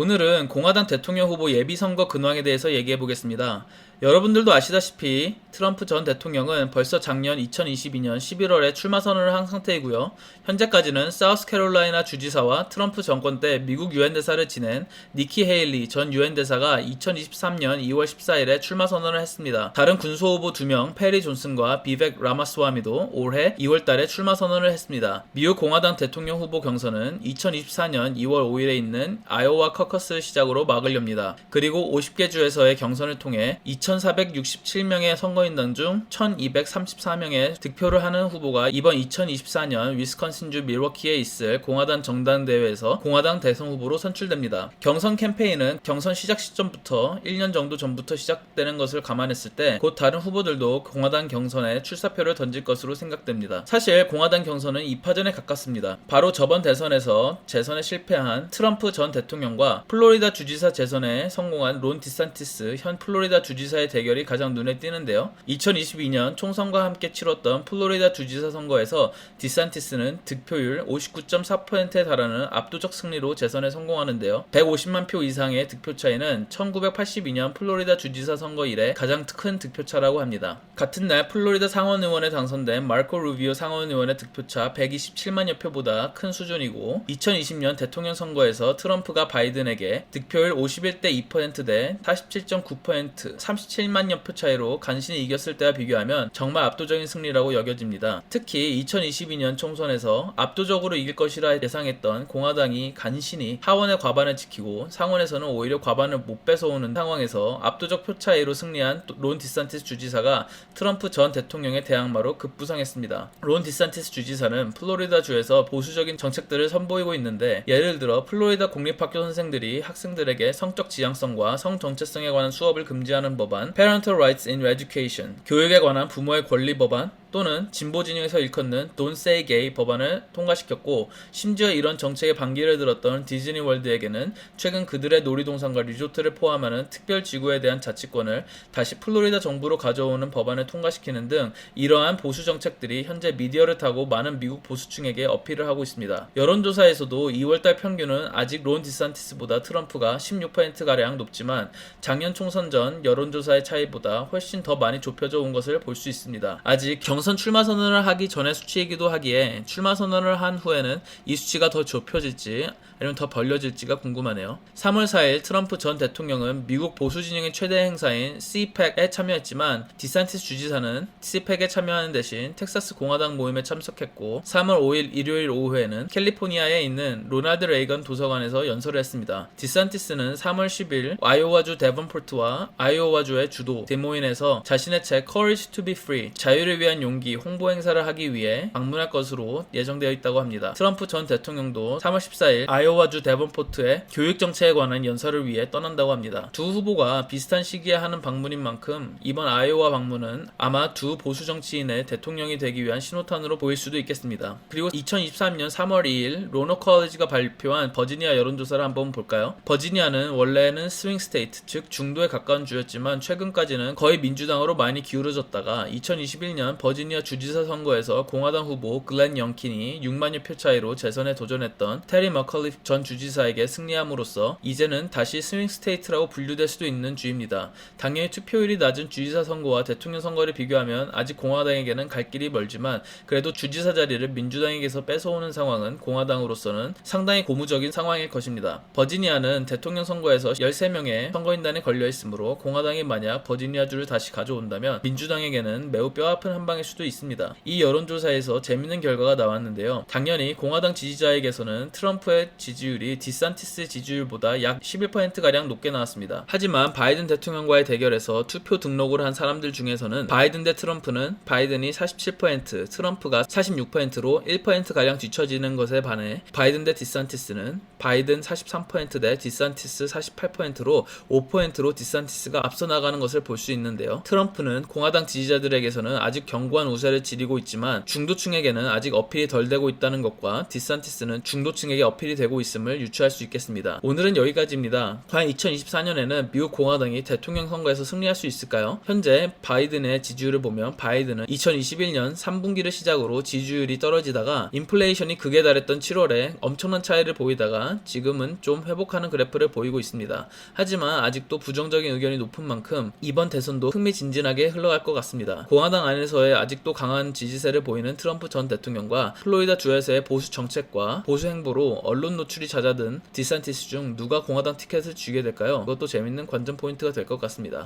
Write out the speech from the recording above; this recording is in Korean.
오늘은 공화당 대통령 후보 예비선거 근황에 대해서 얘기해 보겠습니다. 여러분들도 아시다시피 트럼프 전 대통령은 벌써 작년 2022년 11월에 출마 선언을 한 상태이고요. 현재까지는 사우스캐롤라이나 주지사와 트럼프 정권 때 미국 유엔 대사를 지낸 니키 헤일리 전 유엔 대사가 2023년 2월 14일에 출마 선언을 했습니다. 다른 군소 후보 2명 페리 존슨과 비벡 라마스와미도 올해 2월 달에 출마 선언을 했습니다. 미국 공화당 대통령 후보 경선은 2024년 2월 5일에 있는 아이오와 커커스를 시작으로 막을 엽니다. 그리고 50개 주에서의 경선을 통해 2,467명의 선거인단 중 1,234명의 득표를 하는 후보가 이번 2024년 위스콘신주 밀워키에 있을 공화당 정당대회에서 공화당 대선 후보로 선출됩니다. 경선 캠페인은 경선 시작 시점부터 1년 정도 전부터 시작되는 것을 감안했을 때 곧 다른 후보들도 공화당 경선에 출사표를 던질 것으로 생각됩니다. 사실 공화당 경선은 2파전에 가깝습니다. 바로 저번 대선에서 재선에 실패한 트럼프 전 대통령과 플로리다 주지사 재선에 성공한 론 디산티스 현 플로리다 주지사의 대결이 가장 눈에 띄는데요. 2022년 총선과 함께 치렀던 플로리다 주지사 선거에서 디산티스는 득표율 59.4%에 달하는 압도적 승리로 재선에 성공하는데요. 150만 표 이상의 득표 차이는 1982년 플로리다 주지사 선거 이래 가장 큰 득표차라고 합니다. 같은 날 플로리다 상원의원에 당선된 마르코 루비오 상원의원의 득표차 127만여 표보다 큰 수준이고 2020년 대통령 선거에서 트럼프가 바이든에게 득표율 51대 2% 대 47.9% 37만여 표 차이로 간신히 이겼을 때와 비교하면 정말 압도적인 승리라고 여겨집니다. 특히 2022년 총선에서 압도적으로 이길 것이라 예상했던 공화당이 간신히 하원의 과반을 지키고 상원에서는 오히려 과반을 못 뺏어오는 상황에서 압도적 표 차이로 승리한 론 디산티스 주지사가 트럼프 전 대통령의 대항마로 급부상했습니다. 론 디산티스 주지사는 플로리다주에서 보수적인 정책들을 선보이고 있는데 예를 들어 플로리다 공립학교 선생들이 학생들에게 성적 지향성과 성 정체성에 관한 수업을 금지하는 법안 Parental Rights in Education, 교육에 관한 부모의 권리 법안 또는 진보 진영에서 일컫는 Don't Say Gay 법안을 통과시켰고 심지어 이런 정책에 반기를 들었던 디즈니 월드에게는 최근 그들의 놀이동산과 리조트를 포함하는 특별 지구에 대한 자치권을 다시 플로리다 정부로 가져오는 법안을 통과시키는 등 이러한 보수 정책들이 현재 미디어를 타고 많은 미국 보수층에게 어필을 하고 있습니다. 여론조사에서도 2월달 평균은 아직 론 디산티스보다 트럼프가 16%가량 높지만 작년 총선 전 여론조사의 차이보다 훨씬 더 많이 좁혀져 온 것을 볼 수 있습니다. 아직 경선 출마 선언을 하기 전의 수치이기도 하기에 출마 선언을 한 후에는 이 수치가 더 좁혀질지 아니면 더 벌려질지가 궁금하네요. 3월 4일 트럼프 전 대통령은 미국 보수 진영의 최대 행사인 CPAC에 참여했지만 디산티스 주지사는 CPAC에 참여하는 대신 텍사스 공화당 모임에 참석했고 3월 5일 일요일 오후에는 캘리포니아에 있는 로널드 레이건 도서관에서 연설을 했습니다. 디산티스는 3월 10일 아이오와주 데번포트와 아이오와주의 주도 데모인에서 자신의 책 Courage to be Free, 자유를 위한 용기 홍보 행사를 하기 위해 방문할 것으로 예정되어 있다고 합니다. 트럼프 전 대통령도 3월 14일 아이오와주 데번포트의 교육 정책에 관한 연설을 위해 떠난다고 합니다. 두 후보가 비슷한 시기에 하는 방문인 만큼 이번 아이오와 방문은 아마 두 보수 정치인의 대통령이 되기 위한 신호탄으로 보일 수도 있겠습니다. 그리고 2023년 3월 2일 로너 컬리지가 발표한 버지니아 여론조사를 한번 볼까요? 버지니아는 원래는 스윙 스테이트, 즉 중도에 가까운 주였지만 최근까지는 거의 민주당으로 많이 기울어졌다가 2021년 버지니아 주지사 선거에서 공화당 후보 글렌 영킨이 6만여 표 차이로 재선에 도전했던 테리 머컬리프 전 주지사에게 승리함으로써 이제는 다시 스윙 스테이트라고 분류될 수도 있는 주입니다. 당연히 투표율이 낮은 주지사 선거와 대통령 선거를 비교하면 아직 공화당에게는 갈 길이 멀지만 그래도 주지사 자리를 민주당에게서 뺏어오는 상황은 공화당으로서는 상당히 고무적인 상황일 것입니다. 버지니아는 대통령 선거에서 13명의 선거인단에 걸려있으므로 공화당이 만약 버지니아주를 다시 가져온다면 민주당에게는 매우 뼈아픈 한방일 수도 있습니다. 이 여론조사에서 재밌는 결과가 나왔는데요. 당연히 공화당 지지자에게서는 트럼프의 지지율이 디산티스 지지율보다 약 11%가량 높게 나왔습니다. 하지만 바이든 대통령과의 대결에서 투표 등록을 한 사람들 중에서는 바이든 대 트럼프는 바이든이 47%, 트럼프가 46%로 1%가량 뒤처지는 것에 반해 바이든 대 디산티스는 바이든 43% 대 디산티스 48%로 5%로 디산티스가 앞서 나가는 것을 볼 수 있는데요. 트럼프는 공화당 지지자들에게서는 아직 견고한 견고한 우세를 지니고 있지만 중도층에게는 아직 어필이 덜 되고 있다는 것과 디산티스는 중도층에게 어필이 되고 있음을 유추할 수 있겠습니다. 오늘은 여기까지입니다. 과연 2024년에는 미국 공화당이 대통령 선거에서 승리할 수 있을까요? 현재 바이든의 지지율을 보면 바이든은 2021년 3분기를 시작으로 지지율이 떨어지다가 인플레이션이 극에 달했던 7월에 엄청난 차이를 보이다가 지금은 좀 회복하는 그래프를 보이고 있습니다. 하지만 아직도 부정적인 의견이 높은 만큼 이번 대선도 흥미진진하게 흘러갈 것 같습니다. 공화당 안에서의 아직도 강한 지지세를 보이는 트럼프 전 대통령과 플로리다 주에서의 보수 정책과 보수 행보로 언론 노출이 잦아든 디산티스 중 누가 공화당 티켓을 쥐게 될까요? 그것도 재밌는 관전 포인트가 될 것 같습니다.